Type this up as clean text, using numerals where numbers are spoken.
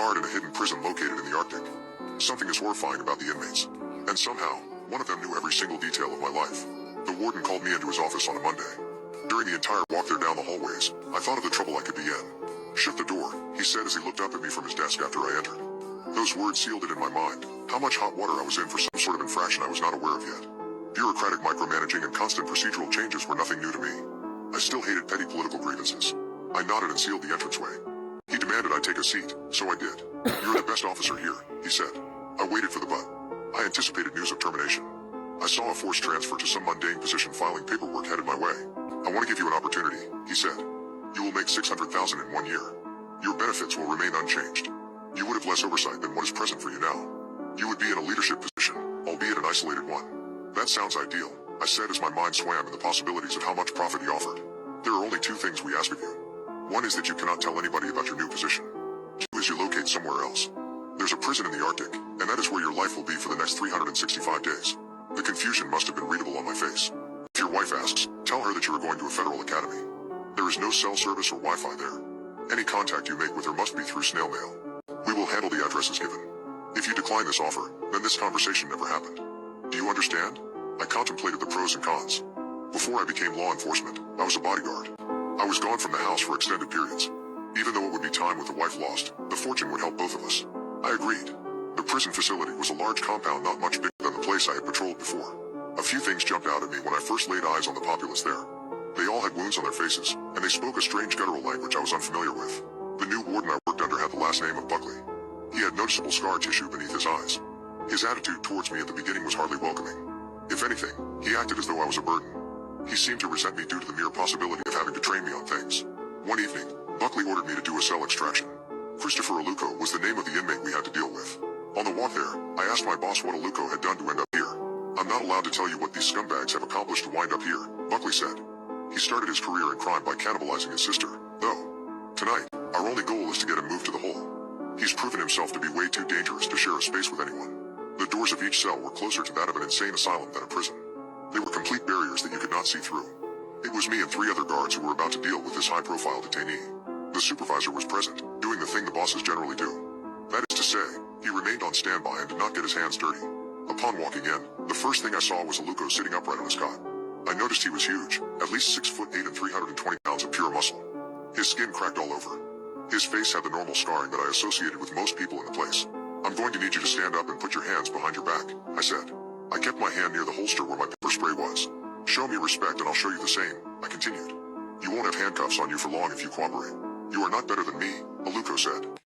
guard in a hidden prison located in the Arctic. Something is horrifying about the inmates. And somehow, one of them knew every single detail of my life. The warden called me into his office on a Monday. During the entire walk there down the hallways, I thought of the trouble I could be in. "Shut the door," he said as he looked up at me from his desk after I entered. Those words sealed it in my mind. How much hot water I was in for some sort of infraction I was not aware of yet. Bureaucratic micromanaging and constant procedural changes were nothing new to me. I still hated petty political grievances. I nodded and sealed the entranceway. He demanded I take a seat, so I did. "You're the best officer here," he said. I waited for the but. I anticipated news of termination. I saw a forced transfer to some mundane position filing paperwork headed my way. "I want to give you an opportunity," he said. "You will make $600,000 in 1 year. Your benefits will remain unchanged. You would have less oversight than what is present for you now. You would be in a leadership position, albeit an isolated one." "That sounds ideal," I said as my mind swam in the possibilities of how much profit he offered. "There are only 2 things we ask of you. One is that you cannot tell anybody about your new position. 2 is you locate somewhere else. There's a prison in the Arctic, and that is where your life will be for the next 365 days. The confusion must have been readable on my face. "If your wife asks, tell her that you are going to a federal academy. There is no cell service or Wi-Fi there. Any contact you make with her must be through snail mail. We will handle the addresses given. If you decline this offer, then this conversation never happened. Do you understand?" I contemplated the pros and cons. Before I became law enforcement, I was a bodyguard. I was gone from the house for extended periods. Even though it would be time with the wife lost, the fortune would help both of us. I agreed. The prison facility was a large compound not much bigger than the place I had patrolled before. A few things jumped out at me when I first laid eyes on the populace there. They all had wounds on their faces, and they spoke a strange guttural language I was unfamiliar with. The new warden I worked under had the last name of Buckley. He had noticeable scar tissue beneath his eyes. His attitude towards me at the beginning was hardly welcoming. If anything, he acted as though I was a burden. He seemed to resent me due to the mere possibility of having to train me on things. One evening, Buckley ordered me to do a cell extraction. Christopher Aluko was the name of the inmate we had to deal with. On the walk there, I asked my boss what Aluko had done to end up here. "I'm not allowed to tell you what these scumbags have accomplished to wind up here," Buckley said. "He started his career in crime by cannibalizing his sister, though. Tonight, our only goal is to get him moved to the hole. He's proven himself to be way too dangerous to share a space with anyone." The doors of each cell were closer to that of an insane asylum than a prison. They were complete barriers that you could not see through. It was me and 3 other guards who were about to deal with this high-profile detainee. The supervisor was present, doing the thing the bosses generally do. That is to say, he remained on standby and did not get his hands dirty. Upon walking in, the first thing I saw was Aluko sitting upright on his cot. I noticed he was huge, at least 6'8" and 320 pounds of pure muscle. His skin cracked all over. His face had the normal scarring that I associated with most people in the place. "I'm going to need you to stand up and put your hands behind your back," I said. I kept my hand near the holster where my pepper spray was. "Show me respect and I'll show you the same," I continued. "You won't have handcuffs on you for long if you cooperate." "You are not better than me," Aluko said.